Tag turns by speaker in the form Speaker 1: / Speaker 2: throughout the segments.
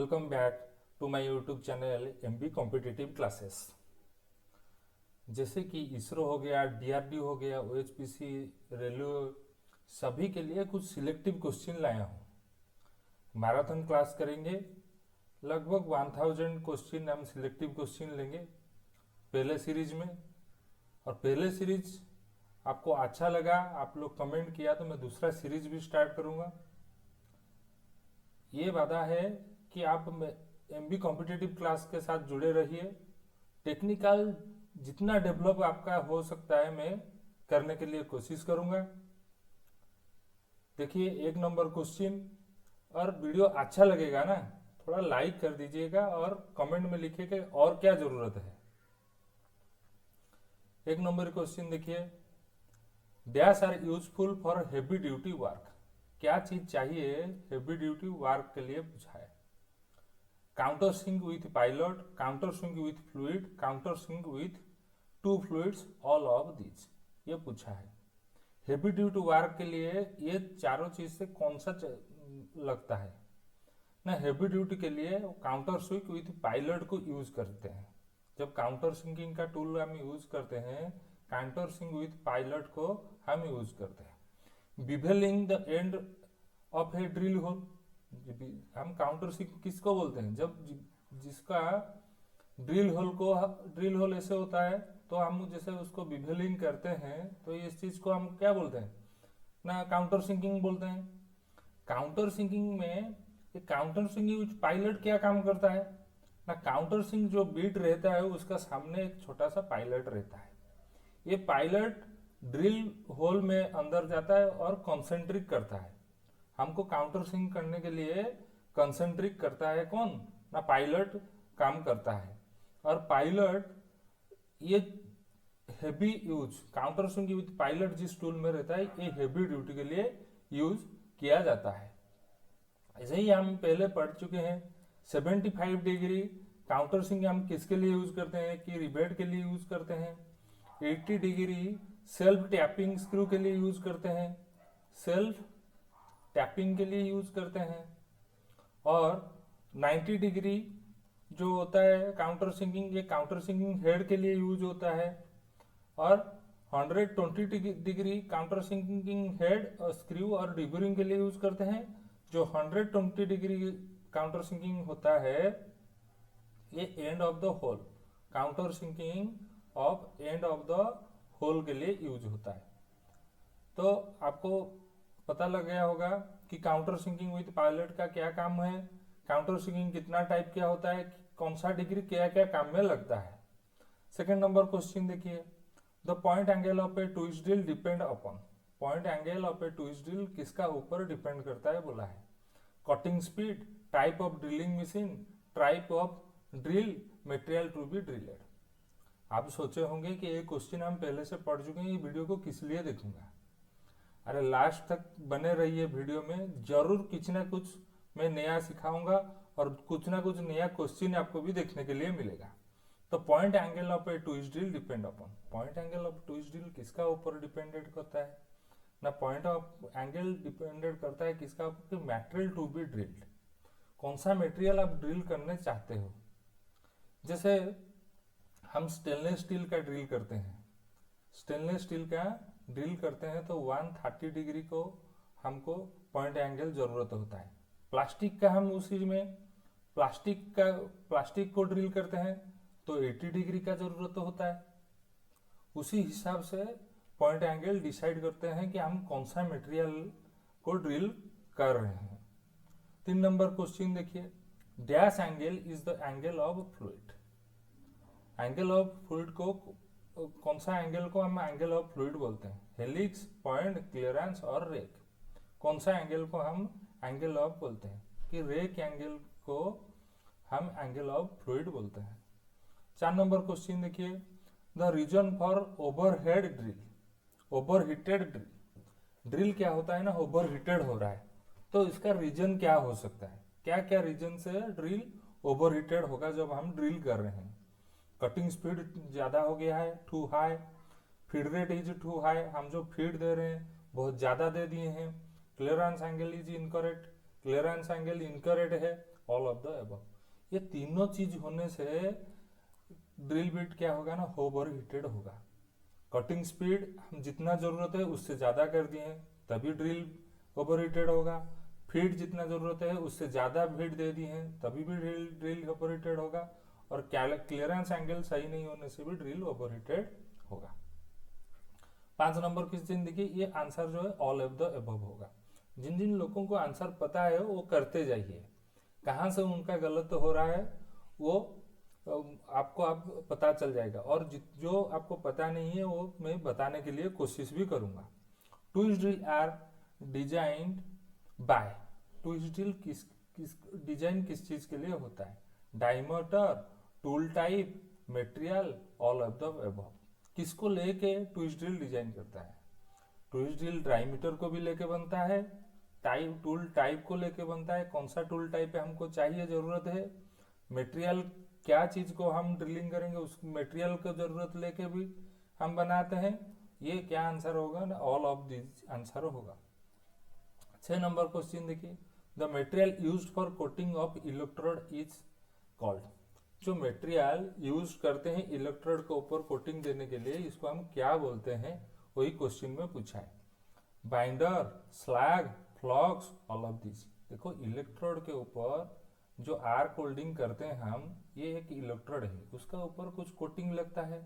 Speaker 1: Welcome back to my YouTube channel MB competitive classes. जैसे कि इसरो हो गया, डीआरडीओ हो गया, ओएचपीसी, रेलवे, सभी के लिए कुछ सिलेक्टिव क्वेश्चन लाया हूँ। मैराथन क्लास करेंगे, लगभग 1000 क्वेश्चन हम सिलेक्टिव क्वेश्चन लेंगे पहले सीरीज में। और पहले सीरीज आपको अच्छा लगा, आप लोग कमेंट किया तो मैं दूसरा सीरीज भी स्टार्ट करूँगा। ये वादा है कि आप एमबी कॉम्पिटिटिव क्लास के साथ जुड़े रहिए। टेक्निकल जितना डेवलप आपका हो सकता है मैं करने के लिए कोशिश करूंगा। देखिए 1 नंबर क्वेश्चन, और वीडियो अच्छा लगेगा ना, थोड़ा लाइक कर दीजिएगा और कमेंट में लिखिएगा और क्या जरूरत है। 1 नंबर क्वेश्चन देखिए, dash are useful for heavy duty work. क्या चीज चाहिए हेवी ड्यूटी वर्क के लिए पूछा है। Countersink with pilot, countersink with fluid, countersink with 2 fluids, all of this, ये पूछा है। हेवी ड्यूटी वर्क के लिए ये चारों चीज से कौन सा लगता है ना। हेवी ड्यूटी के लिए काउंटर सिंक विथ पायलट को यूज करते हैं। जब काउंटर सिंकिंग का टूल हम यूज करते हैं, काउंटर सिंक विथ पायलट को हम यूज करते हैं। Bevelling the end of a drill hole, हम काउंटर सिंक किसको बोलते हैं, जब जिसका ड्रिल होल ऐसे होता है तो हम जैसे उसको बिवेलिंग करते हैं तो इस चीज को हम क्या बोलते हैं ना, काउंटर सिंकिंग बोलते हैं। काउंटर सिंकिंग में काउंटर सिंकिंग विच पायलट क्या काम करता है ना, काउंटर सिंक जो बीट रहता है उसका सामने एक छोटा सा पायलट रहता है। ये पायलट ड्रिल होल में अंदर जाता है और कॉन्सेंट्रिक करता है। हमको काउंटर सिंक करने के लिए कंसंट्रिक करता है कौन ना, पायलट काम करता है। और पायलट ये heavy use, countersink with pilot जिस टूल में रहता है ये हेवी ड्यूटी के लिए यूज किया जाता है। ऐसे ही हम पहले पढ़ चुके हैं 75 डिग्री काउंटर सिंक हम किसके लिए यूज करते हैं कि रिवेट के लिए यूज करते हैं। 80 डिग्री सेल्फ टैपिंग स्क्रू के लिए यूज करते हैं, सेल्फ टैपिंग के लिए यूज करते हैं। और 90 डिग्री जो होता है काउंटर सिंकिंग, ये काउंटर सिंकिंग हेड के लिए यूज होता है। और 120 डिग्री काउंटर सिंकिंग हेड और स्क्रू और डिबरिंग के लिए यूज करते हैं। जो 120 डिग्री काउंटर सिंकिंग होता है ये end of the hole, countersinking of end of the hole के लिए यूज होता है। तो आपको पता लग गया होगा कि काउंटर सिंकिंग विथ पायलट का क्या काम है, काउंटर सिंकिंग कितना टाइप क्या होता है, कौन सा डिग्री क्या क्या काम में लगता है। 2 नंबर क्वेश्चन देखिए, the point angle of a twist drill depend upon. Point angle of a twist drill किसका ऊपर डिपेंड करता है बोला है। Cutting speed, type of drilling machine, type of drill, material to be drilled. आप सोचे होंगे कि ये क्वेश्चन हम पहले से पढ़ चुके हैं, ये वीडियो को किस लिए देखूंगा। अरे लास्ट तक बने रहिए, वीडियो में जरूर कुछ ना कुछ मैं नया सिखाऊंगा और कुछ ना कुछ नया क्वेश्चन आपको भी देखने के लिए मिलेगा। तो point angle of a twist drill depend upon, point angle of twist drill किसका ऊपर डिपेंडेंट करता है ना, पॉइंट ऑफ एंगल डिपेंडेंट करता है किसका ऊपर, मटेरियल टू बी ड्रिल्ड, कौन सा मटेरियल आप ड्रिल करने चाहते हो। जैसे हम स्टेनलेस स्टील का ड्रिल करते हैं, स्टेनलेस स्टील का ड्रिल करते हैं तो 130 डिग्री को हमको पॉइंट एंगल जरूरत होता है। प्लास्टिक का हम उसी में प्लास्टिक को ड्रिल करते हैं तो 80 डिग्री का जरूरत होता है। उसी हिसाब से पॉइंट एंगल डिसाइड करते हैं कि हम कौन सा मटेरियल को ड्रिल कर रहे हैं। 3 नंबर क्वेश्चन देखिए, dash angle is the angle of fluid. Angle of fluid को कौन सा एंगल को हम एंगल ऑफ फ्लूइड बोलते हैं, हेलिक्स, पॉइंट, क्लियरेंस और रेक। कौन सा एंगल को हम एंगल ऑफ बोलते हैं कि रेक एंगल को हम एंगल ऑफ फ्लूइड बोलते हैं। 4 नंबर क्वेश्चन देखिए, the reason for overhead drill, overheated drill, drill क्या होता है ना, ओवरहीटेड हो रहा है तो इसका रीजन क्या हो सकता है, क्या क्या रीजन से ड्रिल ओवरहीटेड होगा जब हम ड्रिल कर रहे हैं। कटिंग स्पीड ज्यादा हो गया है, too high, feed rate is too high, हम जो फीड दे रहे हैं बहुत ज्यादा दे दिए हैं। Clearance angle is incorrect, clearance angle incorrect है ऑल ऑफ द अबव। ये तीनों चीज होने से ड्रिल बिट क्या होगा ना, ओवर हीटेड होगा। कटिंग स्पीड हम जितना जरूरत है उससे ज्यादा कर दिए हैं तभी ड्रिल ओवर हीटेड होगा। फीड जितना जरूरत है उससे ज्यादा फीड दे दी है तभी भी ड्रिल ओवर हीटेड होगा। और क्लियरेंस एंगल सही नहीं होने से भी ड्रिल ओवर हीटेड होगा। 5 नंबर क्वेश्चन देखिए, ये आंसर जो है ऑल ऑफ द अबव होगा। जिन जिन लोगों को आंसर पता है वो करते जाइए, कहाँ से उनका गलत हो रहा है वो आपको आप पता चल जाएगा। और जो आपको पता नहीं है वो मैं बताने के लिए कोशिश भी करूंगा। Twist drill are designed by, twist drill किस डिजाइन किस चीज के लिए होता है, diameter, tool type, material, all of the above. किसको लेके ट्विस्ट ड्रिल डिजाइन करता है? ट्विस्ट ड्रिल डायमीटर को भी लेके बनता है, टाइप टूल टाइप को लेके बनता है, कौन सा टूल टाइप है हमको चाहिए जरूरत है, मटेरियल क्या चीज को हम ड्रिलिंग करेंगे उस मटेरियल को जरूरत लेके भी हम बनाते हैं। ये क्या आंसर होगा ना, ऑल ऑफ दिस आंसर होगा। 6 नंबर क्वेश्चन देखिए, the material used for coating of electrode is called. जो मटेरियल यूज करते हैं इलेक्ट्रोड के ऊपर कोटिंग देने के लिए इसको हम क्या बोलते हैं, वही क्वेश्चन में पूछा है। Binder, slag, flux, all of this. देखो इलेक्ट्रोड के ऊपर जो आर्क होल्डिंग करते हैं हम, ये एक इलेक्ट्रोड है, उसका ऊपर कुछ कोटिंग लगता है,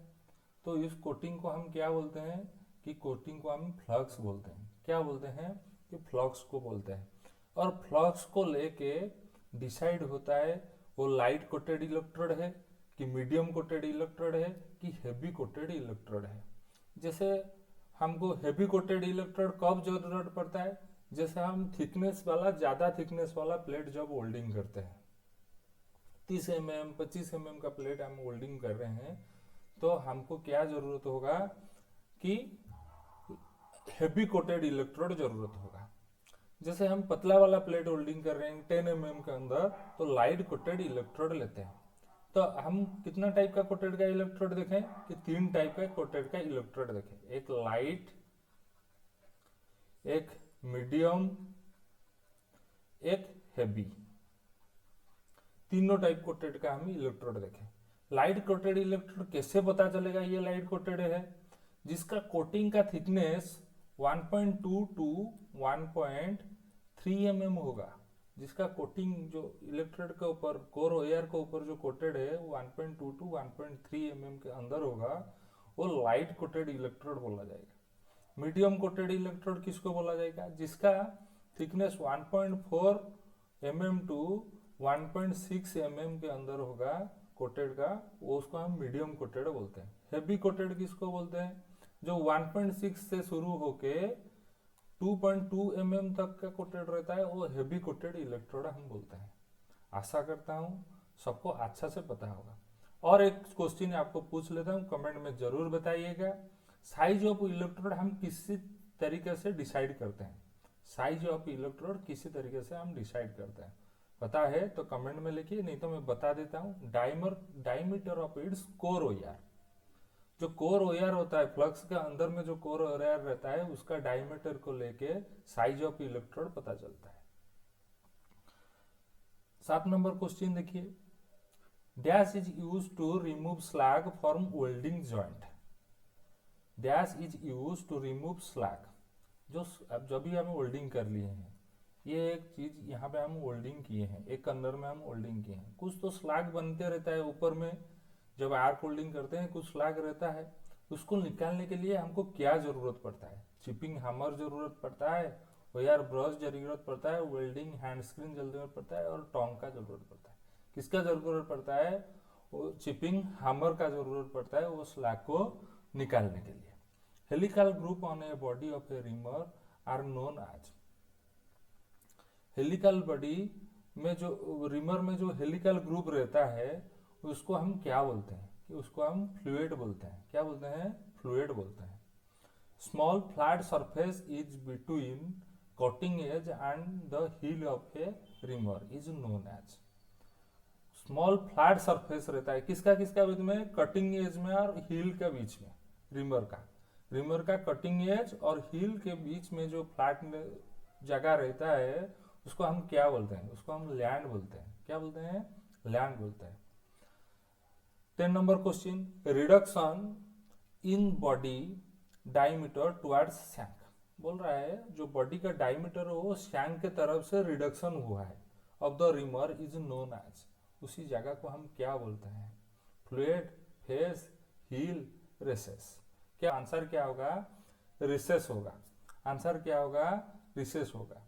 Speaker 1: तो इस कोटिंग को हम क्या बोलते हैं कि कोटिंग को हम फ्लक्स बोलते हैं। क्या बोलते हैं कि फ्लक्स को बोलते हैं। और फ्लक्स को लेके डिसाइड होता है वो लाइट कोटेड इलेक्ट्रोड है कि मीडियम कोटेड इलेक्ट्रोड है कि हेवी कोटेड इलेक्ट्रोड है। जैसे हमको हेवी कोटेड इलेक्ट्रोड कब जरूरत पड़ता है, जैसे हम थिकनेस वाला ज्यादा थिकनेस वाला प्लेट जब होल्डिंग करते हैं, 30 mm 25 mm का प्लेट हम होल्डिंग कर रहे हैं, तो हमको क्या जरूरत होगा कि हेवी कोटेड इलेक्ट्रोड जरूरत होगा। जैसे हम पतला वाला प्लेट होल्डिंग कर रहे हैं 10 mm के अंदर, तो लाइट कोटेड इलेक्ट्रोड लेते हैं। तो हम कितना टाइप का कोटेड का इलेक्ट्रोड देखें कि 3 टाइप का कोटेड का इलेक्ट्रोड देखें, एक लाइट, एक मीडियम, एक हेवी। तीनों टाइप कोटेड का हम इलेक्ट्रोड देखें। लाइट कोटेड इलेक्ट्रोड कैसे पता चलेगा ये लाइट कोटेड है? जिसका कोटिंग का थिकनेस 1.2 टू 1.3 mm होगा। जिसका कोटिंग जो इलेक्ट्रोड के ऊपर कोर वायर के ऊपर जो कोटेड है 1.2 टू 1.3 mm के अंदर होगा, वो लाइट कोटेड इलेक्ट्रोड बोला जाएगा। मीडियम कोटेड इलेक्ट्रोड किसको बोला जाएगा? जिसका थिकनेस 1.4 mm टू 1.6 mm के अंदर होगा कोटेड का, वो उसको हम मीडियम कोटेड बोलते हैं। हेवी कोटेड किसको बोलते हैं? जो 1.6 से शुरू होके 2.2 mm तक का कोटेड रहता है, वो हेवी कोटेड इलेक्ट्रोड हम बोलते हैं। आशा करता हूं सबको अच्छा से पता होगा। और एक क्वेश्चन आपको पूछ लेता हूं, कमेंट में जरूर बताइएगा। साइज ऑफ इलेक्ट्रोड हम किसी तरीके से डिसाइड करते हैं? साइज ऑफ इलेक्ट्रोड किसी तरीके से हम डिसाइड करते हैं, पता है तो कमेंट में लिखिए, नहीं तो मैं बता देता हूं। Diameter of its core wire. जो कोर वायर होता है, फ्लक्स के अंदर में जो कोर वायर रहता है, उसका डायमीटर को लेके साइज ऑफ इलेक्ट्रोड पता चलता है। 7 नंबर क्वेश्चन देखिए, dash is use to remove slag from welding joint. Dash is use to remove slag. जो अब जब भी हम वेल्डिंग कर लिए हैं, ये एक चीज यहाँ पे हम होल्डिंग किए हैं, एक अंदर में हम होल्डिंग किए हैं, कुछ तो स्लैग बनते रहता है ऊपर में, जब आर्क होल्डिंग करते हैं कुछ स्लैग रहता है, उसको निकालने के लिए हमको क्या जरूरत पड़ता है? चिपिंग हैमर जरूरत पड़ता है, वायर ब्रश जरूरत पड़ता है, वेल्डिंग हैंड स्क्रीन जरूरत पड़ता है, और टोंग का जरूरत पड़ता है। किसका जरूरत पड़ता है? वो चिपिंग हैमर का जरूरत पड़ता है वो स्लैग को निकालने के लिए। Helical group on a body of a reamer are known as. Helical body में जो रिमर में जो हेलिकल ग्रुप रहता है उसको हम क्या बोलते हैं? कि उसको हम फ्लूइड बोलते हैं। क्या बोलते हैं? फ्लूइड बोलते हैं। Small flat surface is between cutting edge and the heel of a reamer is known as. Small flat surface रहता है किसका किसका बीच में? कटिंग एज में और हील के बीच में। रिमर का कटिंग एज और हील के बीच में जो फ्लैट जगह रहता है उसको हम क्या बोलते हैं? उसको हम लैंड बोलते हैं। क्या बोलते हैं? लैंड बोलते हैं। 10 number question, reduction in body diameter towards shank. बोल रहा है जो बॉडी का डायमीटर है वो शैंक के तरफ से रिडक्शन हुआ है of the reamer is known as, उसी जगह को हम क्या बोलते हैं? Fluid, face, heel, recess. क्या आंसर क्या होगा? रिसेस होगा। आंसर क्या होगा? रिसेस होगा।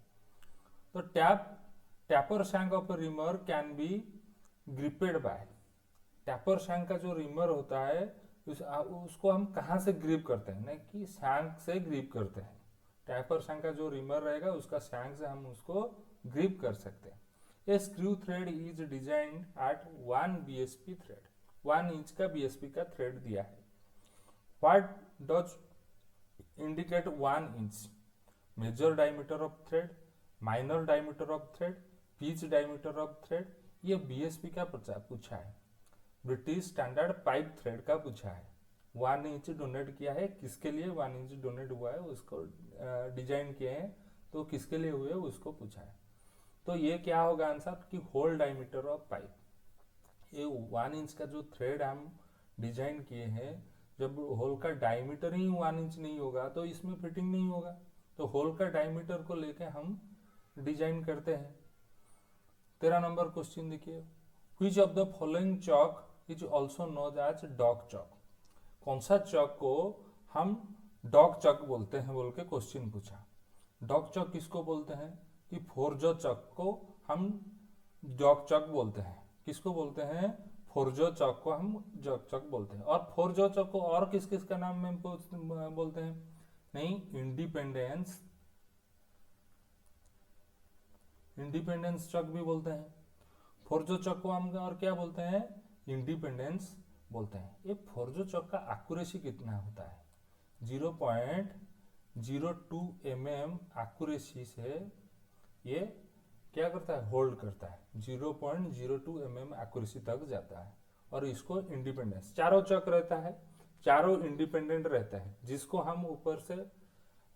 Speaker 1: तो taper shank of reamer can be gripped by. Taper shank का जो रिमर होता है उसको हम कहाँ से ग्रिप करते हैं? नहीं कि शैंक से ग्रिप करते हैं। टैपर शैंक का जो रिमर रहेगा उसका शैंक से हम उसको ग्रिप कर सकते हैं। A screw thread is designed at 1 BSP thread, 1 inch का BSP का थ्रेड दिया है। What does indicate 1 inch? Major diameter of thread, minor diameter of thread, pitch diameter of thread. ये BSP का पूछा है। ब्रिटिश स्टैंडर्ड पाइप थ्रेड का पूछा है। 1 इंच डोनेट किया है, किसके लिए 1 इंच डोनेट हुआ है उसको डिजाइन किए हैं, तो किसके लिए हुए उसको पूछा है। तो ये क्या होगा आंसर कि होल डायमीटर ऑफ पाइप। ये 1 इंच का जो थ्रेड हम डिजाइन किए हैं, जब होल का डायमीटर ही 1 इंच नहीं होगा तो इसमें फिटिंग नहीं होगा। तो होल का डायमीटर को लेके हम डिजाइन करते हैं। 13 नंबर क्वेश्चन देखिए, which of the following chuck is also known as dog chuck. कौन सा चॉक को हम डॉग चॉक बोलते हैं बोल के क्वेश्चन पूछा। डॉग चॉक किसको बोलते हैं? कि फोरजो चॉक को हम डॉग चॉक बोलते हैं। किसको बोलते हैं? फोरजो चॉक को हम डॉग चॉक बोलते हैं। और फोरजो चॉक को और किस किस का नाम में बोलते हैं? नहीं, इंडिपेंडेंस चॉक भी बोलते हैं। फोरजो चॉक को हम और क्या बोलते हैं? इंडिपेंडेंस बोलते हैं। ये फोरजो चॉक का एक्यूरेसी कितना होता है? 0.02 mm एक्यूरेसी से ये क्या करता है? होल्ड करता है। 0.02 mm एक्यूरेसी तक जाता है। और इसको इंडिपेंडेंस, चारों चॉक रहता है, चारों इंडिपेंडेंट रहता है। जिसको हम ऊपर से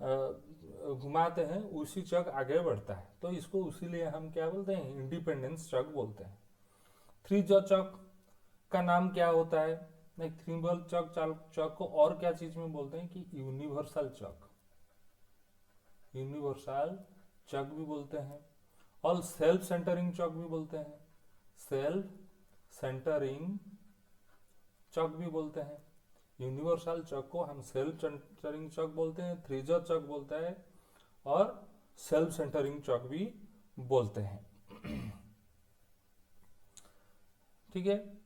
Speaker 1: घुमाते हैं उसी चॉक आगे बढ़ता है, तो इसको उसीलिए हम क्या बोलते हैं? इंडिपेंडेंस चॉक बोलते हैं। थ्री जॉ चॉक का नाम क्या होता है? नहीं, थ्री बॉल चॉक को और क्या चीज में बोलते हैं? कि यूनिवर्सल चॉक, यूनिवर्सल चॉक भी बोलते हैं। और सेल्फ सेंटरिंग चॉक भी बोलते हैं, सेल्फ सेंटरिंग चॉक भी बोलते हैं। यूनिवर्सल चॉक को हम सेल्फ सेंटरिंग चॉक बोलते हैं, थ्री जॉ चॉक बोलता है, और सेल्फ सेंटरिंग चॉक भी बोलते हैं। ठीक है।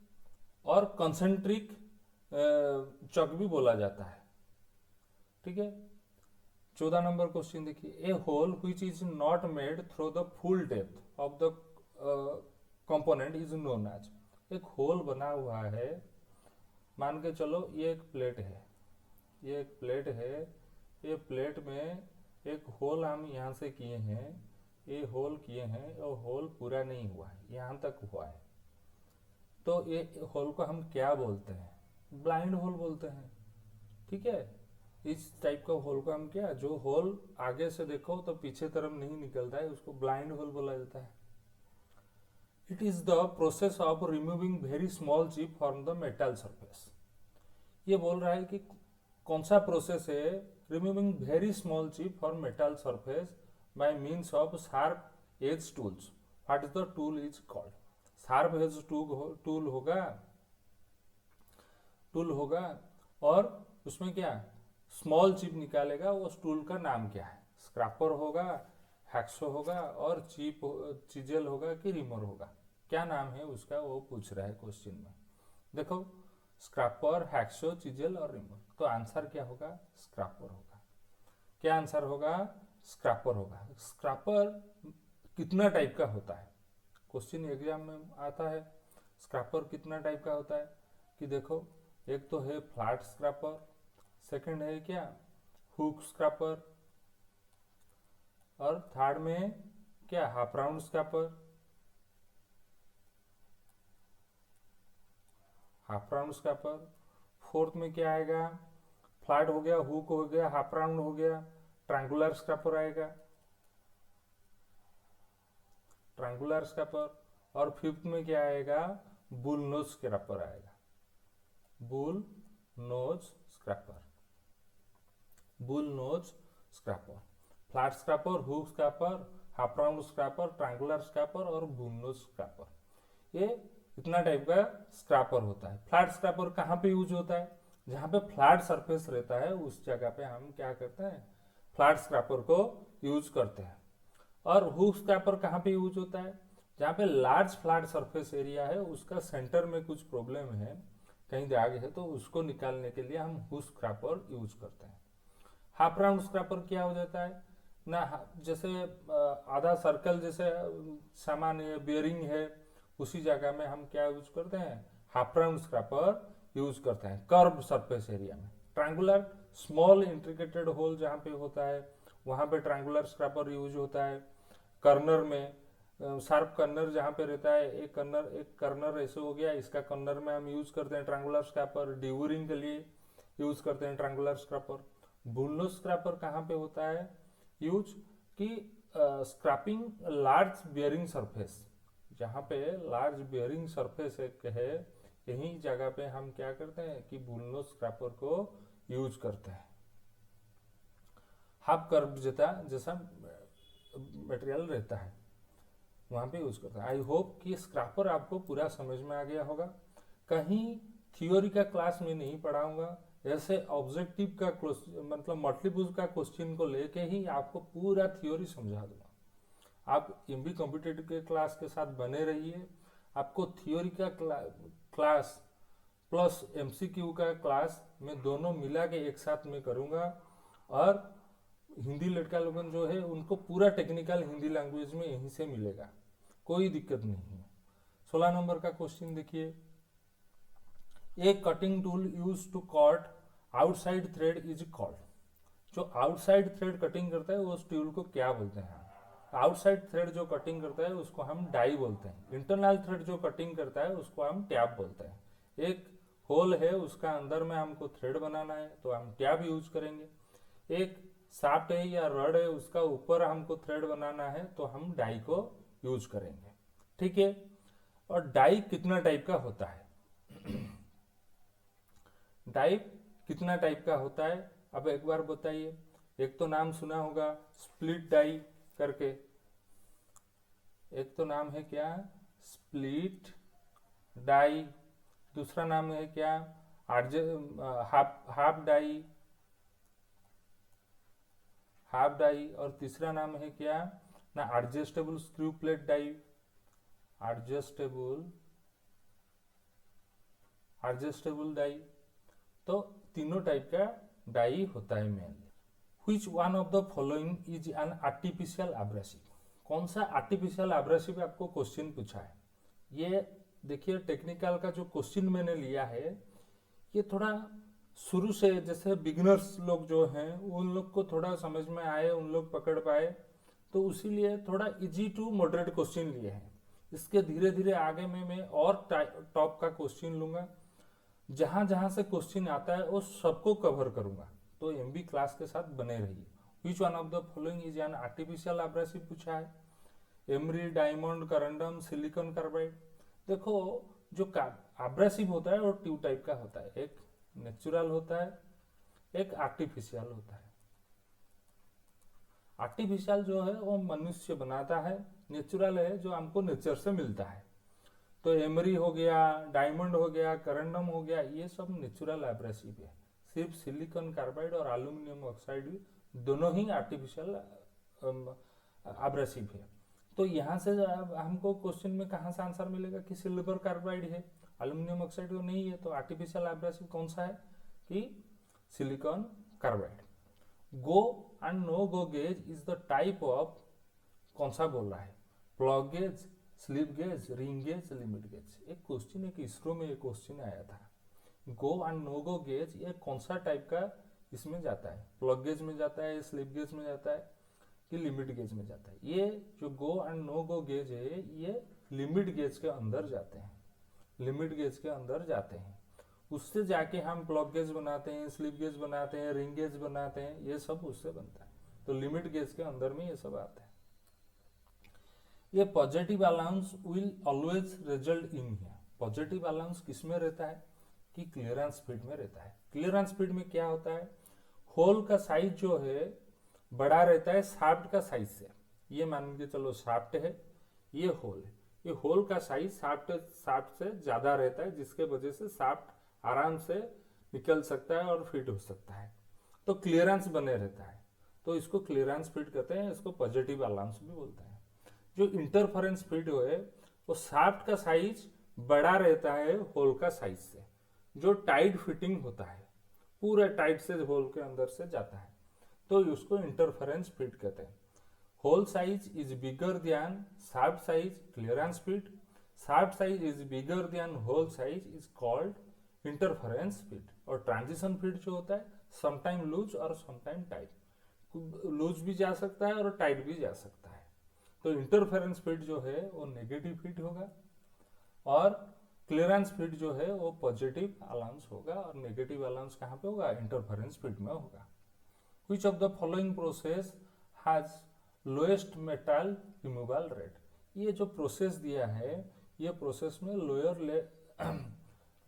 Speaker 1: और कंसेंट्रिक चॉक भी बोला जाता है। ठीक है। 14 नंबर क्वेश्चन देखिए, a hole which is not made through the full depth of the component is known as. एक होल बना हुआ है, मान के चलो ये एक प्लेट है, ये एक प्लेट है, ये प्लेट में एक होल हम यहाँ से किए हैं, ये होल किए हैं और होल पूरा नहीं हुआ है, यहाँ तक हुआ है। तो ये होल को हम क्या बोलते हैं? ब्लाइंड होल बोलते हैं। ठीक है। इस टाइप का होल को हम क्या, जो होल आगे से देखो तो पीछे तरफ नहीं निकलता है, उसको ब्लाइंड होल बोला जाता है। It is the process of removing very small chip from the metal surface. ये बोल रहा है कि कौन सा प्रोसेस है? Removing very small chip from metal surface by means of sharp edge tools. What is the tool is called? Sharp edge tool होगा और उसमें क्या स्मॉल चिप निकालेगा, उस टूल का नाम क्या है? स्क्रैपर होगा, हैक्सो होगा, और चिजल होगा कि रिमर होगा? क्या नाम है उसका, वो पूछ रहा है क्वेश्चन में। देखो, स्क्रैपर, हैक्सो, चिजल और रिमर। तो आंसर क्या होगा? स्क्रैपर होगा। क्या आंसर होगा? स्क्रैपर होगा। स्क्रैपर कितना टाइप का होता है? क्वेश्चन एग्जाम में आता है। स्क्रैपर कितना टाइप का होता है? कि देखो, एक तो है फ्लैट स्क्रैपर, सेकंड है क्या हुक स्क्रैपर, और थर्ड में क्या half round scraper, half round scraper. Fourth में क्या आएगा? फ्लैट हो गया, हुक हो गया, हाफ राउंड हो गया, ट्रायंगुलर स्क्रैपर आएगा। ट्रायंगुलर स्क्रैपर, और फिफ्थ में क्या आएगा, बुल नोज स्क्रैपर आएगा, bull knows scraper, bull knows scraper, flat scraper, hook scraper, half round scraper, triangular scraper और बुल नोज स्क्रैपर। ये इतना टाइप का स्क्रैपर होता है। फ्लैट स्क्रैपर कहाँ पे यूज होता है, जहाँ पे फ्लैट सरफेस रहता है उस जगह पे हम क्या करते हैं, फ्लैट स्क्रैपर को यूज करते हैं। और हुक स्क्रैपर कहाँ पे यूज होता है, जहाँ पे लार्ज फ्लैट सरफेस एरिया है, उसका सेंटर में कुछ प्रॉब्लम है, कहीं दाग है, तो उसको निकालने के लिए हम हुक स्क्रैपर यूज करते हैं। हाफ राउंड स्क्रैपर क्या हो जाता है ना, जैसे आधा सर्कल जैसे सामान्य बियरिंग है, उसी जगह में हम क्या यूज करते हैं, हाफ राउंड स्क्रैपर यूज करते हैं कर्व सरफेस एरिया में। ट्रायंगुलर स्मॉल इंट्रिकेटेड होल जहाँ पे होता है वहाँ पे ट्रायंगुलर स्क्रैपर यूज होता है। कर्नर में शार्प कर्नर जहाँ पे रहता है, एक कर्नर ऐसे हो गया, इसका कर्नर में हम यूज करते हैं ट्रायंगुलर स्क्रैपर। डिवरिंग के लिए यूज करते हैं triangular scraper. Bull knows scraper कहाँ पे होता है यूज, कि स्क्रैपिंग लार्ज बियरिंग सरफेस, जहाँ पे लार्ज बियरिंग सरफेस है, यही जगह पे हम क्या करते हैं कि बुल नोज स्क्रैपर को यूज करते हैं। हाफ कर्व जैसा मटेरियल रहता है वहां पे यूज करते हैं। आई होप कि स्क्रैपर आपको पूरा समझ में आ गया होगा। कहीं थियोरी का क्लास में नहीं पढ़ाऊंगा, ऐसे ऑब्जेक्टिव का मतलब मल्टीपल का क्वेश्चन को लेके ही आपको पूरा थियोरी समझा दूंगा। आप एमबी कॉम्पिटिटिव के क्लास के साथ बने रहिए। आपको थियोरी का क्लास प्लस एमसीक्यू का क्लास में दोनों मिला के एक साथ में करूंगा, और हिंदी लड़का लोगन जो है उनको पूरा टेक्निकल हिंदी लैंग्वेज में यहीं से मिलेगा, कोई दिक्कत नहीं है। 16 नंबर का क्वेश्चन देखिए, a cutting tool used to cut outside thread is called. जो आउटसाइड थ्रेड कटिंग करता है उस टूल को क्या बोलते हैं, आउटसाइड थ्रेड जो कटिंग करता है उसको हम डाई बोलते हैं। इंटरनल थ्रेड जो कटिंग करता है उसको हम टैप बोलते हैं। एक होल है, उसका अंदर में हमको थ्रेड बनाना है तो हम टैप यूज करेंगे। एक शाफ्ट है या रड है, उसका ऊपर हमको थ्रेड बनाना है तो हम डाई को यूज करेंगे, ठीक है। और डाई कितना टाइप का होता है, डाई कितना टाइप का होता है, अब एक बार बताइए। एक तो नाम सुना होगा स्प्लिट डाई करके, एक तो नाम है क्या, स्प्लिट डाई। दूसरा नाम है क्या, हाफ डाई, हाफ डाई। और तीसरा नाम है क्या ना, adjustable screw plate die, adjustable die. तो तीनों टाइप का डाई होता है mainly. Which one of the following is an artificial abrasive? कौन सा आर्टिफिशियल एब्रेसिव आपको क्वेश्चन पूछा है। ये देखिए टेक्निकल का जो क्वेश्चन मैंने लिया है ये थोड़ा शुरू से, जैसे बिगिनर्स लोग जो हैं उन लोग को थोड़ा समझ में आए, उन लोग पकड़ पाए, तो इसीलिए थोड़ा इजी टू मॉडरेट क्वेश्चन लिए हैं। इसके धीरे धीरे आगे में मैं और टॉप का क्वेश्चन लूंगा, जहां जहां से क्वेश्चन आता है वो सबको कवर करूंगा। तो एमबी क्लास के साथ बने रहिए। Which one of the following is an artificial abrasive पूछा है, एमरी, डायमंड, करंडम, सिलिकॉन कार्बाइड। देखो जो एब्रेसिव होता है वो टू टाइप का होता है, एक नेचुरल होता है, एक आर्टिफिशियल होता है। आर्टिफिशियल जो है वो मनुष्य बनाता है, नेचुरल है जो हमको नेचर से मिलता है। तो एमरी हो गया, डायमंड हो गया, करंडम हो गया, ये सब नेचुरल एब्रेसिव है। सिर्फ सिलिकॉन कार्बाइड और एल्यूमिनियम ऑक्साइड दोनों ही आर्टिफिशियल एब्रेसिव है। तो यहाँ से हमको क्वेश्चन में कहाँ से आंसर मिलेगा कि सिल्वर कार्बाइड है, एल्यूमिनियम ऑक्साइड तो नहीं है, तो आर्टिफिशियल एब्रेसिव कौन सा है कि silicon carbide. Go and no go gauge is the type of, कौन सा बोल रहा है, plug gauge, slip gauge, ring gauge, limit gauge. एक क्वेश्चन एक इसरो में एक क्वेश्चन आया था, go and no go gauge ये कौन सा टाइप का इसमें जाता है, प्लग गेज में जाता है, स्लिप गेज में जाता है कि लिमिट गेज में जाता है। ये जो go and no go gauge है ये लिमिट गेज के अंदर जाते हैं, लिमिट गेज के अंदर जाते हैं। उससे जाके हम प्लग गेज बनाते हैं, स्लिप गेज बनाते हैं, रिंग गेज बनाते हैं, ये सब उससे बनता है। तो लिमिट गेज के अंदर में ये सब आता है। ये positive allowance will always result in here. Positive allowance किस में रहता है कि क्लियरेंस फीड में रहता है। क्लियरेंस फीड में क्या होता है, होल का साइज जो है बड़ा रहता है शाफ्ट का साइज से। ये मान के चलो शाफ्ट है, ये होल है, ये होल का साइज शाफ्ट से ज्यादा रहता है, जिसके वजह से शाफ्ट आराम से निकल सकता है और फिट हो सकता है, तो क्लियरेंस बने रहता है, तो इसको क्लियरेंस फिट कहते हैं, इसको पॉजिटिव अलाउंस भी बोलते हैं। जो इंटरफेरेंस फिट है वो शाफ्ट का साइज बड़ा रहता है होल का साइज से, जो टाइट फिटिंग होता है, पूरा टाइट से होल के अंदर से जाता है, तो उसको इंटरफेरेंस फिट कहते हैं। Hole size is bigger than shaft size, clearance fit. Shaft size is bigger than hole size is called interference fit. और ट्रांजिशन फिट जो होता है समटाइम लूज और समटाइम टाइट, लूज भी जा सकता है और टाइट भी जा सकता है। तो इंटरफेरेंस फिट जो है वो नेगेटिव फिट होगा और क्लियरेंस फिट जो है वो पॉजिटिव अलाउंस होगा, और नेगेटिव अलाउंस कहाँ पे होगा, इंटरफेरेंस फिट में होगा। Which of the following process has lowest metal removal rate? ये जो प्रोसेस दिया है, ये प्रोसेस में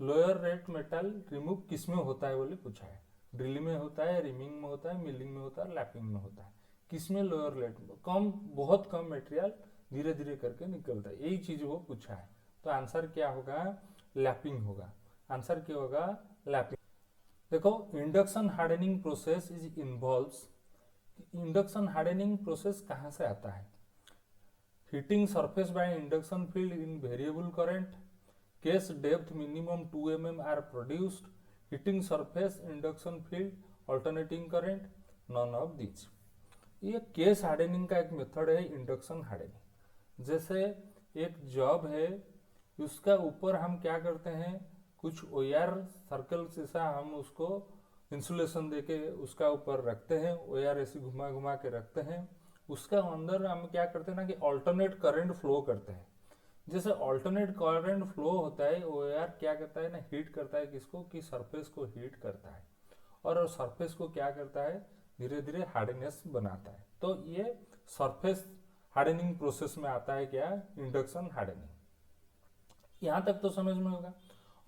Speaker 1: लोअर रेट मेटल रिमूव किस में होता है बोले पूछा है। ड्रिल में होता है, रिमिंग में होता है, मिलिंग में होता है, लैपिंग में होता है। किस में लोअर रेट, कम, बहुत कम मटेरियल धीरे धीरे करके निकलता है, यही चीज वो पूछा है। तो आंसर क्या होगा, लैपिंग होगा। आंसर क्या होगा, लैपिंग। देखो induction hardening process is involves, induction hardening process कहाँ से आता है, heating surface by induction field in variable current, case depth minimum 2 mm are produced, heating surface induction field, alternating current, none of this. ये case hardening का एक method है induction hardening. जैसे एक जॉब है, उसका ऊपर हम क्या करते हैं, कुछ ओयर सर्कल जैसा हम उसको इंसुलेशन देके उसका ऊपर रखते हैं, ओयर ऐसे घुमा घुमा के रखते हैं, उसका अंदर हम क्या करते हैं ना कि अल्टरनेट करंट फ्लो करते हैं। जैसे अल्टरनेट करंट फ्लो होता है, ओयर क्या करता है ना, हीट करता है किसको, कि सरफेस को हीट करता है, और सरफेस को क्या करता है, धीरे धीरे हार्डनेस बनाता है। तो ये सरफेस हार्डनिंग प्रोसेस में आता है क्या, इंडक्शन हार्डनिंग। यहां तक तो समझ में होगा।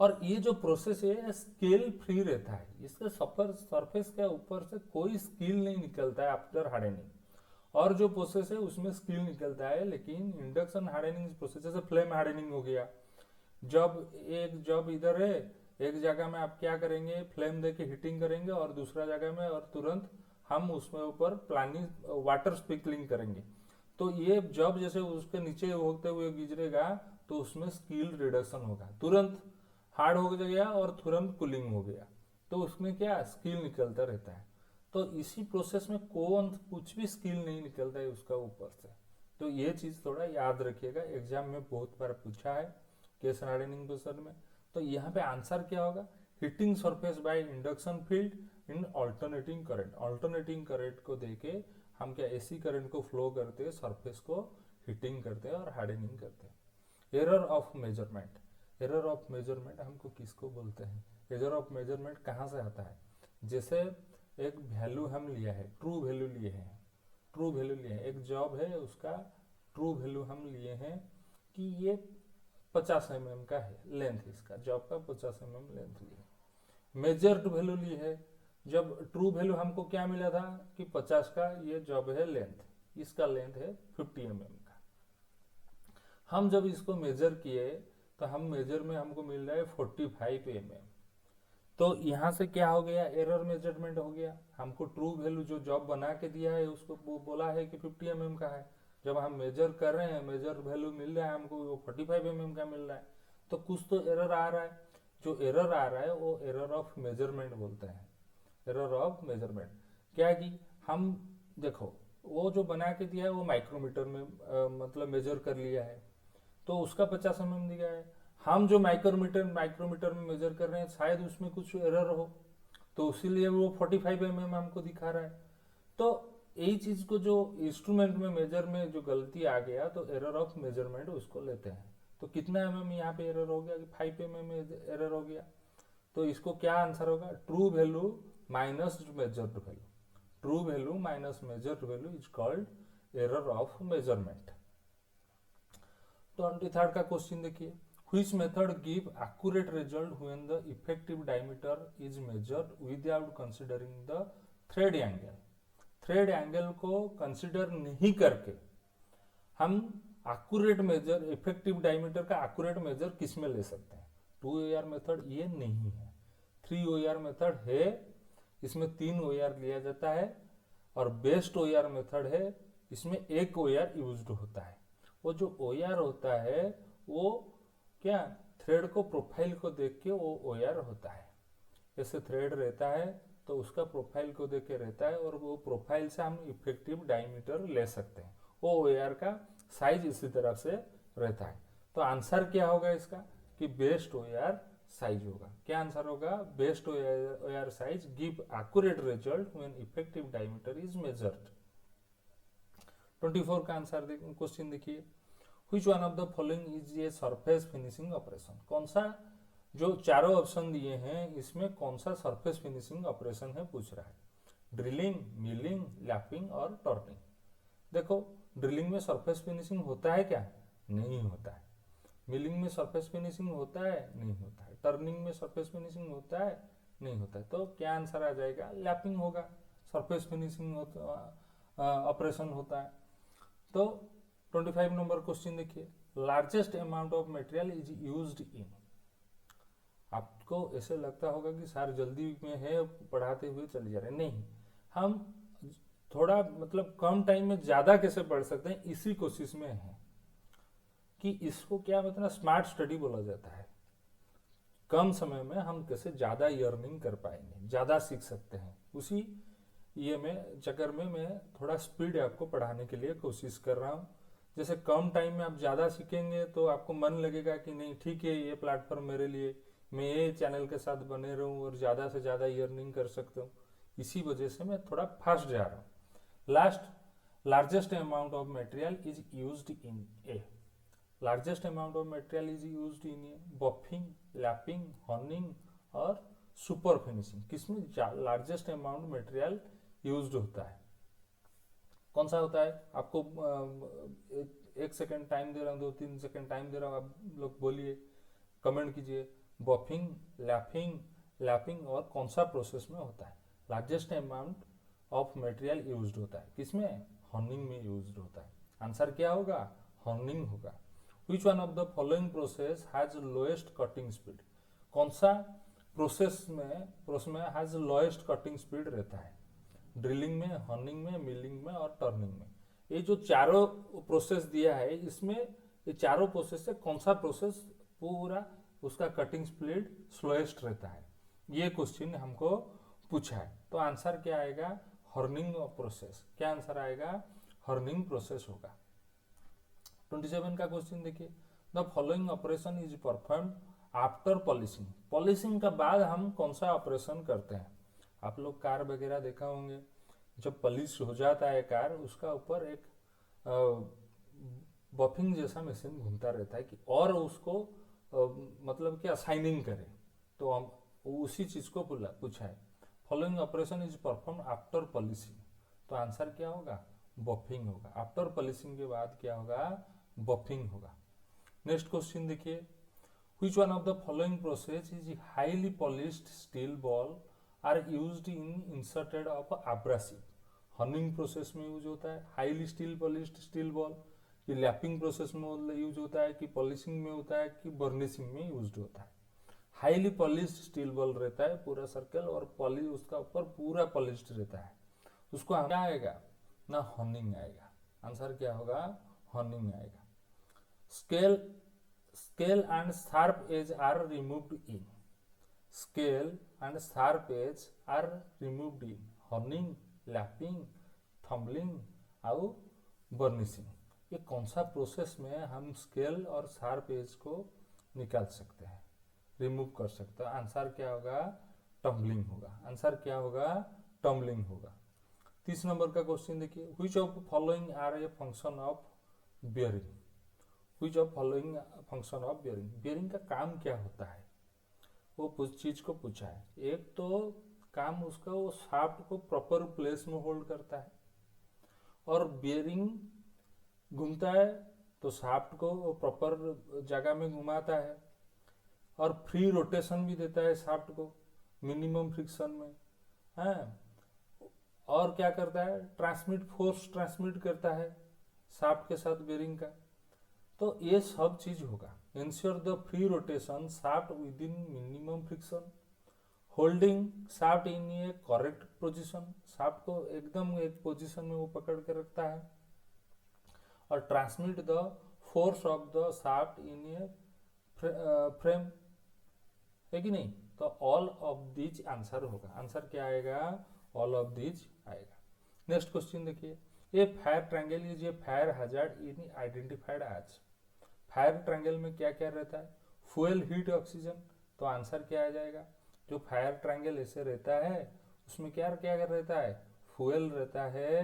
Speaker 1: और ये जो प्रोसेस है स्केल फ्री रहता है, इसके सरफेस के ऊपर से कोई स्कील नहीं निकलता है आफ्टर हार्डनिंग। और जो प्रोसेस है उसमें स्कील निकलता है, लेकिन इंडक्शन हार्डनिंग प्रोसेस जैसे फ्लेम हार्डनिंग हो गया, जब इधर है, एक जगह में आप क्या करेंगे, फ्लेम देके हीटिंग करेंगे, और दूसरा जगह में और तुरंत हम उसमें ऊपर प्लानिंग वाटर स्प्रिंकलिंग करेंगे, तो ये जब जैसे उसके नीचे होते हुए गुजरेगा तो उसमें स्कील रिडक्शन होगा, तुरंत हार्ड हो गया और तुरंत कूलिंग हो गया, तो उसमें क्या स्कील निकलता रहता है। तो इसी प्रोसेस में कुछ भी स्कील नहीं निकलता है उसका ऊपर से। तो ये चीज थोड़ा याद रखिएगा, एग्जाम में बहुत बार पूछा है केस हार्डनिंग प्रोसेस में। तो यहाँ पे आंसर क्या होगा, heating surface by induction field in alternating current. Alternating current को देके हम क्या एसी करंट को फ्लो करते हैं, सरफेस को हीटिंग करते हैं और हार्डनिंग करते हैं। Error of measurement, error of measurement हमको किसको बोलते हैं, एरर ऑफ मेजरमेंट कहाँ से आता है, जैसे एक वैल्यू हम लिया है, ट्रू वैल्यू लिए हैं, ट्रू वैल्यू लिए हैं, एक जॉब है उसका ट्रू वैल्यू हम लिए हैं कि ये 50 mm का है लेंथ, इसका जॉब का 50 mm लेंथ लिए, मेजर्ड वैल्यू ली है, जब ट्रू वैल्यू हमको क्या मिला था कि 50 का ये जॉब है लेंथ, इसका लेंथ है 50 mm का। हम जब इसको मेजर किए तो हम मेजर में हमको मिल रहा है 45 mm, तो यहाँ से क्या हो गया, एरर मेजरमेंट हो गया। हमको ट्रू वैल्यू जो जॉब बना के दिया है उसको वो बोला है कि 50 mm का है, जब हम मेजर कर रहे हैं मेजर वैल्यू मिल रहा है हमको वो 45 mm का मिल रहा है, तो कुछ तो एरर आ रहा है। जो एरर आ रहा है वो एरर ऑफ मेजरमेंट बोलते हैं, एरर ऑफ मेजरमेंट। क्या कि हम देखो वो जो बना के दिया है वो माइक्रोमीटर में मतलब मेजर कर लिया है, तो उसका 50 mm दिया है। हम जो माइक्रोमीटर में मेजर कर रहे हैं शायद उसमें कुछ एरर हो, तो इसीलिए वो 45 mm हमको दिखा रहा है। तो यही चीज को जो इंस्ट्रूमेंट में मेजर में जो गलती आ गया तो एरर ऑफ मेजरमेंट उसको लेते हैं। तो कितना mm यहाँ पे एरर हो गया कि 5 mm एरर हो गया, तो इसको क्या आंसर होगा, true value minus measured value, true value minus measured value is called error of measurement. 23rd का क्वेश्चन देखिए, which method give accurate result when the effective diameter is measured without considering the thread angle। Thread angle को consider नहीं करके हम accurate major, effective diameter का accurate major किस में ले सकते हैं? 2 OR मेथड ये नहीं है, 3 OR मेथड है, इसमें 3 OR लिया जाता है, और बेस्ट OR मेथड है, इसमें 1 OR यूज्ड होता है। वो जो OR होता है वो क्या, थ्रेड को प्रोफाइल को देख के वो OR होता है। जैसे थ्रेड रहता है तो उसका प्रोफाइल को देख के रहता है, और वो प्रोफाइल से हम इफेक्टिव डायमीटर ले सकते हैं। वो OR का साइज इसी तरह से रहता है। तो आंसर क्या होगा इसका कि बेस्ट OR साइज होगा। क्या आंसर होगा? Best OR size give accurate result when effective diameter is measured. 24 का आंसर क्वेश्चन देखिए, which one of the following is a surface finishing operation. कौन सा, जो चारों ऑप्शन दिए हैं इसमें कौन सा सरफेस फिनिशिंग ऑपरेशन है पूछ रहा है? ड्रिलिंग, मिलिंग, लैपिंग और टर्निंग। देखो, ड्रिलिंग में सरफेस फिनिशिंग होता है क्या? नहीं होता है। मिलिंग में सरफेस फिनिशिंग होता है? नहीं होता है। टर्निंग में सरफेस फिनिशिंग होता है? नहीं होता है। तो क्या आंसर आ जाएगा? लैपिंग होगा, सरफेस फिनिशिंग ऑपरेशन होता है। तो 25 नंबर क्वेश्चन देखिए, largest amount of material is used in. आपको ऐसे लगता होगा कि सर जल्दी में है, पढ़ाते हुए चले जा रहे हैं। नहीं, हम थोड़ा मतलब कम टाइम में ज्यादा कैसे पढ़ सकते हैं, इसी कोशिश में है कि इसको क्या मतलब स्मार्ट स्टडी बोला जाता है। कम समय में हम कैसे ज्यादा अर्निंग कर पाएंगे, ज्यादा सीख सकते हैं, उसी ये में चक्कर में मैं थोड़ा स्पीड आपको पढ़ाने के लिए कोशिश कर रहा हूँ। जैसे कम टाइम में आप ज्यादा सीखेंगे तो आपको मन लगेगा कि नहीं ठीक है, ये प्लेटफॉर्म मेरे लिए, मैं ये चैनल के साथ बने रहूं और ज्यादा से ज्यादा अर्निंग कर सकता हूँ। इसी वजह से मैं थोड़ा फास्ट जा रहा हूँ। Largest amount of material is used in A. Largest amount of material is used in A buffing, lapping, horning और सुपर फिनिशिंग। किसमें लार्जेस्ट अमाउंट मटेरियल यूज्ड होता है? कौन सा होता है? आपको 1 सेकेंड टाइम दे रहा हूँ, 2-3 सेकेंड टाइम दे रहा हूँ, आप लोग बोलिए, कमेंट कीजिए। बफिंग, लैपिंग और कौन सा प्रोसेस में होता है? Largest amount of material used होता है किसमें? हॉर्निंग में यूज्ड होता है। आंसर क्या होगा? हॉर्निंग होगा। Which one of the following process has lowest cutting speed. कौन सा प्रोसेस में हैज लोएस्ट कटिंग स्पीड रहता है? ड्रिलिंग में, हॉर्निंग में, मिलिंग में और टर्निंग में। ये जो चारों प्रोसेस दिया है, इसमें ये चारों प्रोसेस से कौन सा प्रोसेस पूरा उसका कटिंग स्पीड स्लोएस्ट रहता है? ये क्वेश्चन हमको पूछा है। तो आंसर क्या आएगा? Horning process. क्या आंसर आएगा? हॉर्निंग प्रोसेस होगा। 27 का क्वेश्चन देखिए, the following operation is perform after polishing. Polishing का बाद हम कौन सा ऑपरेशन करते हैं? आप लोग कार वगैरह देखा होंगे, जब पॉलिश हो जाता है कार, उसका ऊपर एक बफिंग जैसा मशीन घूमता रहता है कि और उसको मतलब क्या शाइनिंग करे। तो हम उसी चीज को पूछा है। Following operation is perform after polishing. तो आंसर क्या होगा? बफिंग होगा। आफ्टर पॉलिशिंग के बाद क्या होगा? बफिंग होगा। नेक्स्ट क्वेश्चन देखिए, which one of the following process is highly polished steel ball are used in inserted of abrasive. Honing process में यूज होता है हाईली पॉलिश्ड स्टील बॉल। ये लैपिंग प्रोसेस में यूज होता है कि पॉलिशिंग में होता है कि बर्निशिंग में यूज होता है? हाईली पॉलिश्ड स्टील बॉल रहता है पूरा सर्कल, और पॉलिश उसका ऊपर पूरा पॉलिश्ड रहता है, उसको क्या आएगा ना? हॉर्निंग आएगा। आंसर क्या होगा? हॉर्निंग आएगा। Scale and sharp edge are removed in. Scale and sharp edge are removed in honing, lapping, tumbling और बर्निशिंग। ये कौन सा प्रोसेस में हम स्केल और शार्प एज को निकाल सकते हैं, रिमूव कर सकते हैं? आंसर क्या होगा? टम्बलिंग होगा। आंसर क्या होगा? टम्बलिंग होगा। 30 नंबर का क्वेश्चन देखिए, which of following are a function of bearing. Which of following function of bearing. Bearing का काम क्या होता है, वो चीज को पूछा है। एक तो काम उसका वो शाफ्ट को प्रॉपर प्लेस में होल्ड करता है, और बियरिंग घूमता है तो शाफ्ट को प्रॉपर जगह में घुमाता है, और फ्री रोटेशन भी देता है शाफ्ट को मिनिमम फ्रिक्शन में है। और क्या करता है, ट्रांसमिट फोर्स ट्रांसमिट करता है शाफ्ट के साथ बेरिंग का। तो ये सब चीज होगा। Ensure the free rotation shaft with in minimum friction, holding shaft in A correct position, shaft को एकदम एक पोजीशन में वो पकड़ के रखता है, और transmit the force of the shaft in a frame, है कि नहीं। तो ऑल ऑफ दीज आंसर होगा। आंसर क्या आएगा, ऑल ऑफ दीज आएगा। नेक्स्ट क्वेश्चन देखिए, a fire triangle is a fire hazard in identified as. Fire triangle में क्या क्या रहता है, फ्यूल, हीट, ऑक्सीजन। तो आंसर क्या आ जाएगा, जो फायर ट्रायंगल ऐसे रहता है उसमें क्या क्या रहता है, फ्यूल रहता है,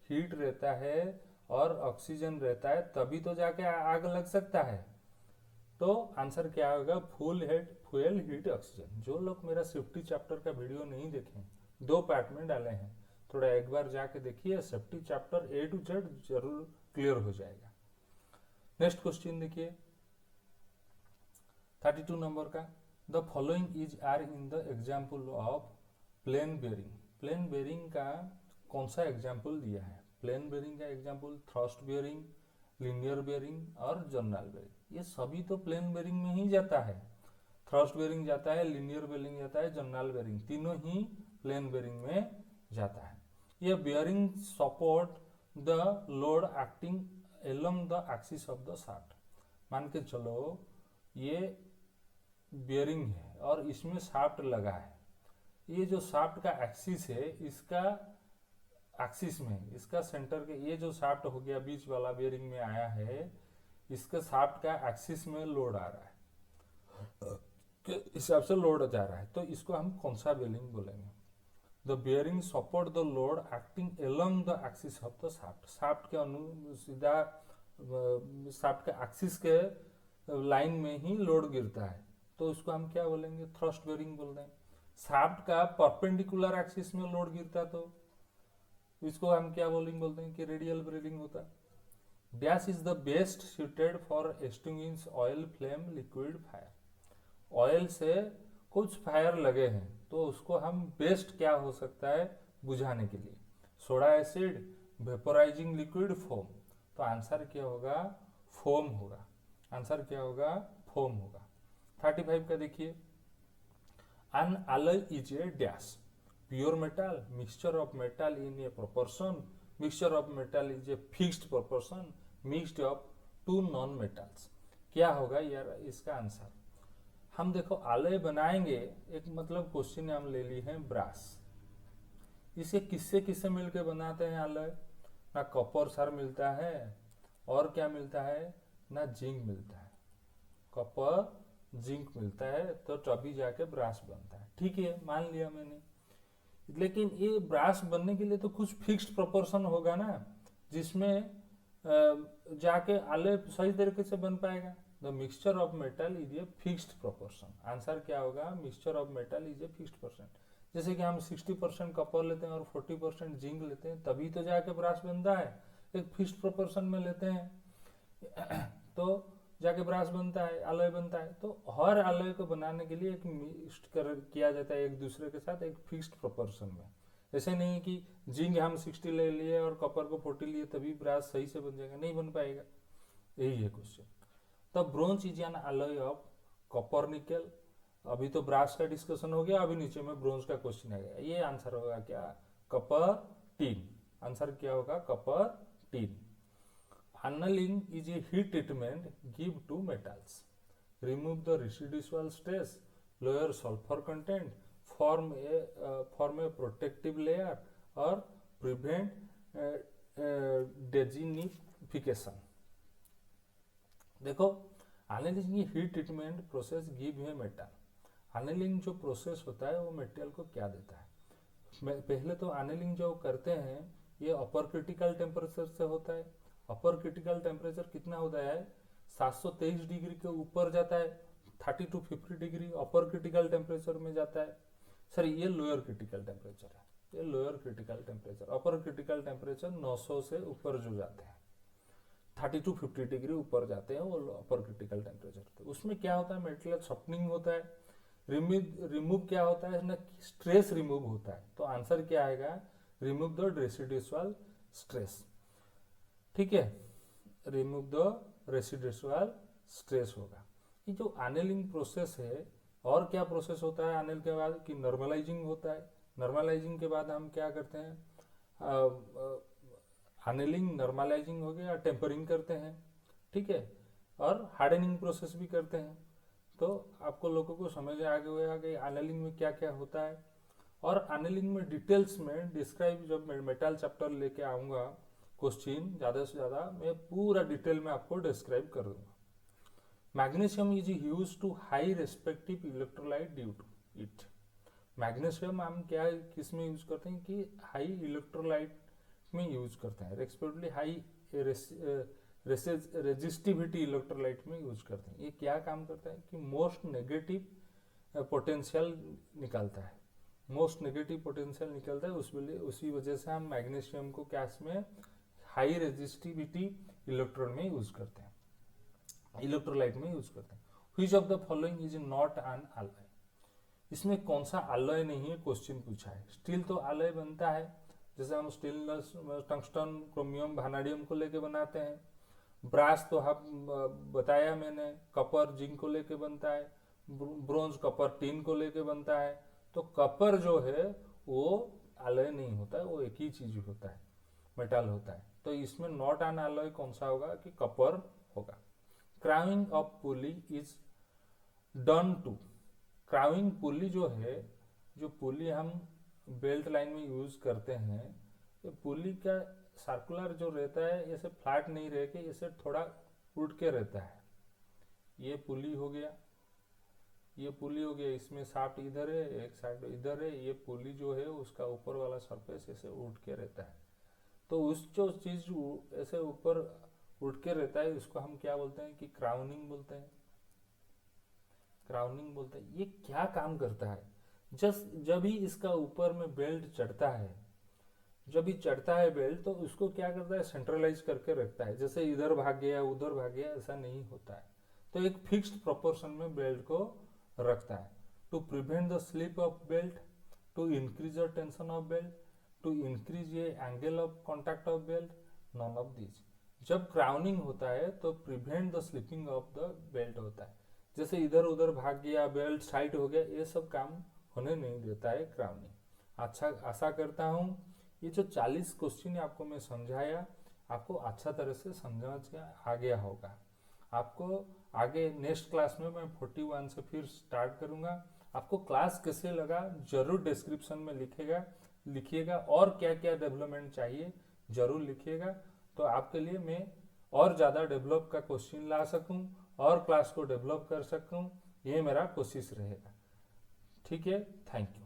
Speaker 1: हीट रहता है और ऑक्सीजन रहता है, तभी तो जाके आग लग सकता है। तो आंसर क्या होगा, फ्यूल, हीट, ऑक्सीजन। जो लोग मेरा सेफ्टी चैप्टर का वीडियो नहीं देखे, 2 पार्ट में डाले हैं, थोड़ा एक बार जाके देखिए, safety chapter A to Z जरूर क्लियर हो जाएगा। नेक्स्ट क्वेश्चन देखिए 32 नंबर का, the following is are in the example of plain bearing. Plain bearing का कौन सा एग्जाम्पल दिया है, प्लेन बेरिंग का example thrust bearing, linear bearing और जर्नल बेरिंग। ये सभी तो प्लेन बेरिंग में ही जाता है, थ्रस्ट बेरिंग जाता है, लीनियर बेरिंग जाता है, जर्नल बेरिंग, तीनों ही प्लेन बेरिंग में जाता है। ये bearing support the load acting along the axis of the shaft. मान के चलो ये बेरिंग है और इसमें शाफ्ट लगा है, ये जो शाफ्ट का एक्सिस है, इसका एक्सिस में, इसका सेंटर के, ये जो शाफ्ट हो गया बीच वाला बेरिंग में आया है, इसके शाफ्ट का एक्सिस में लोड आ रहा है, के हिसाब से लोड जा रहा है, तो इसको हम कौन सा बेरिंग बोलेंगे। The bearing support the load acting along the axis of the shaft. Shaft के सीधा शाफ्ट के एक्सिस के लाइन में ही लोड गिरता है, तो उसको हम क्या बोलेंगे, थ्रस्ट बेरिंग बोलते हैं। शाफ्ट का परपेंडिकुलर एक्सिस में लोड गिरता तो इसको हम क्या बोलते हैं कि रेडियल बेरिंग होता है। Dash is the best suited for extinguish oil flame liquid fire. Oil से कुछ फायर लगे हैं तो उसको हम बेस्ट क्या हो सकता है बुझाने के लिए, सोडा एसिड, वेपोराइजिंग लिक्विड, फोम। तो आंसर क्या होगा, फोम होगा। आंसर क्या होगा, फोम होगा। 35 का देखिए, an alloy is a dash, pure metal, mixture of metal in a proportion, mixture of metal is a fixed proportion, mixed of 2 non metals. क्या होगा यार इसका आंसर। हम देखो alloy बनाएंगे, एक मतलब क्वेश्चन हम ले ली है ब्रास, इसे किससे किससे मिलकर बनाते हैं alloy, ना कॉपर सर मिलता है और क्या मिलता है, ना जिंक मिलता है, कॉपर जिंक मिलता है, तो तभी जाके ब्रास बनता है। ठीक है, मान लिया मैंने, लेकिन ये ब्रास बनने के लिए तो कुछ फिक्स्ड प्रोपोर्शन होगा ना, जिसमें जाके आले सही तरीके से बन पाएगा। The mixture of metal is a fixed proportion. Answer क्या होगा, mixture of metal is a fixed percent. जैसे कि हम 60% कॉपर लेते हैं और 40% जिंक लेते हैं, तभी तो जाके ब्रास बनता है, एक फिक्स्ड प्रोपोर्शन में लेते हैं तो जाके ब्रास बनता है, अलॉय बनता है। तो हर अलॉय को बनाने के लिए एक मिक्स किया जाता है एक दूसरे के साथ एक फिक्स्ड प्रोपोर्शन में। ऐसे नहीं कि जिंक हम 60 ले लिए और कॉपर को 40 लिए तभी ब्रास सही से बन जाएगा, नहीं बन पाएगा। यही है क्वेश्चन। तो bronze is an alloy of copper nickel. अभी तो ब्रास का डिस्कशन हो गया, अभी नीचे में ब्रोंज का क्वेश्चन आ गया। ये आंसर होगा क्या, कॉपर टिन। आंसर क्या होगा, copper tin. Annealing is a heat treatment give to metals, remove the residual stress, lower sulfur content, form a protective layer or prevent designification। देखो annealing की heat treatment process give है metal. annealing जो process होता है वो metal को क्या देता है, पहले तो annealing जो करते हैं ये अपर क्रिटिकल टेम्परेचर से होता है। अपर क्रिटिकल टेम्परेचर कितना होता है, 723 डिग्री के ऊपर जाता है, 30 to 50 degree upper critical temperature में जाता है। सर ये लोअर क्रिटिकल टेम्परेचर है, ये लोअर क्रिटिकल टेम्परेचर। अपर क्रिटिकल टेम्परेचर 900 से ऊपर जो जाते हैं। 30 to 50 डिग्री ऊपर जाते हैं वो अपर क्रिटिकल टेम्परेचर पे। उसमें क्या होता है, मेटेरियल सॉफ्टनिंग होता है, रिमूव क्या होता है ना, स्ट्रेस रिमूव होता है। तो आंसर क्या आएगा, रिमूव द रेसिडुअल स्ट्रेस। ठीक है, रिमूव द रेसिडुअल स्ट्रेस होगा। ये जो एनेलिंग प्रोसेस है, और क्या प्रोसेस होता है एनेल के बाद कि नॉर्मलाइजिंग होता है। नॉर्मलाइजिंग के बाद हम क्या करते हैं, एनेलिंग नॉर्मलाइजिंग हो गया, टेम्परिंग करते हैं, ठीक है, और हार्डनिंग प्रोसेस भी करते हैं। तो आपको लोगों को समझ आ गया कि एनेलिंग में क्या क्या होता है। और एनेलिंग में डिटेल्स में डिस्क्राइब, जब मैं मेटल चैप्टर लेके आऊँगा क्वेश्चन ज़्यादा से ज़्यादा मैं पूरा डिटेल में आपको डिस्क्राइब कर दूंगा। Magnesium is use to high respective electrolyte due to it. Magnesium हम क्या किस में यूज करते हैं कि हाई इलेक्ट्रोलाइट में यूज करते हैं, रेस्पेक्टिवली हाई रेजिस्टिविटी इलेक्ट्रोलाइट में यूज करते हैं। ये क्या काम करता है कि मोस्ट नेगेटिव पोटेंशियल निकालता है, मोस्ट नेगेटिव पोटेंशियल निकलता है। उसी वजह से हम मैग्नीशियम को क्या में हाई रेजिस्टिविटी इलेक्ट्रोड में यूज करते हैं, इलेक्ट्रोलाइट में यूज करते हैं। Which of the following is not an alloy. इसमें कौन सा अलॉय नहीं है क्वेश्चन पूछा है। स्टील तो अलॉय बनता है, जैसे हम स्टेनलेस टंगस्टन क्रोमियम वैनेडियम को लेके बनाते हैं। ब्रास तो हम बताया मैंने, कपर जिंक को लेके बनता है, ब्रोंज कपर टिन को लेके बनता है। तो कपर जो है वो अलॉय नहीं होता है, वो एक ही चीज होता है, मेटल होता है। तो इसमें नॉट एन अलॉय कौन सा होगा कि कपर होगा। Crowning of pulley is done to. Crowning pulley जो है, जो पुली हम बेल्ट लाइन में यूज करते हैं, ये पुली का सर्कुलर जो रहता है, ऐसे फ्लैट नहीं रह के ऐसे थोड़ा उठ के रहता है। ये पुली हो गया, ये पुली हो गया, इसमें शाफ्ट इधर है, एक साइड इधर है। ये पुली जो है उसका ऊपर वाला सरफेस ऐसे उठ के रहता है। तो उस जो चीज ऐसे ऊपर उठ के रहता है उसको हम क्या बोलते हैं कि क्राउनिंग बोलते हैं, क्राउनिंग बोलते हैं। ये क्या काम करता है, जब भी इसका ऊपर में बेल्ट चढ़ता है, जब भी चढ़ता है बेल्ट, तो उसको क्या करता है, सेंट्रलाइज करके रखता है। जैसे इधर भाग गया उधर भाग गया ऐसा नहीं होता है। तो एक फिक्स्ड प्रोपोर्शन में बेल्ट को रखता है, to prevent the slip of belt, to increase the tension of belt, to increase ये angle of contact of belt, none of this. जब क्राउनिंग होता है तो prevent the slipping of the belt होता है। जैसे इधर उधर भाग गया, बेल्ट साइड हो गया, ये सब काम होने नहीं देता है क्राउनिंग। अच्छा, आशा करता हूँ ये जो 40 क्वेश्चन आपको मैं समझाया, आपको अच्छा तरह से समझ आ गया होगा। आपको आगे नेक्स्ट क्लास में मैं 41 से फिर स्टार्ट करूंगा। आपको क्लास कैसे लगा जरूर डिस्क्रिप्शन में लिखिएगा, और क्या क्या डेवलपमेंट चाहिए जरूर लिखिएगा। तो आपके लिए मैं और ज़्यादा डेवलप का क्वेश्चन ला सकूं और क्लास को डेवलप कर सकूं, ये मेरा कोशिश रहेगा। ठीक है, थैंक यू।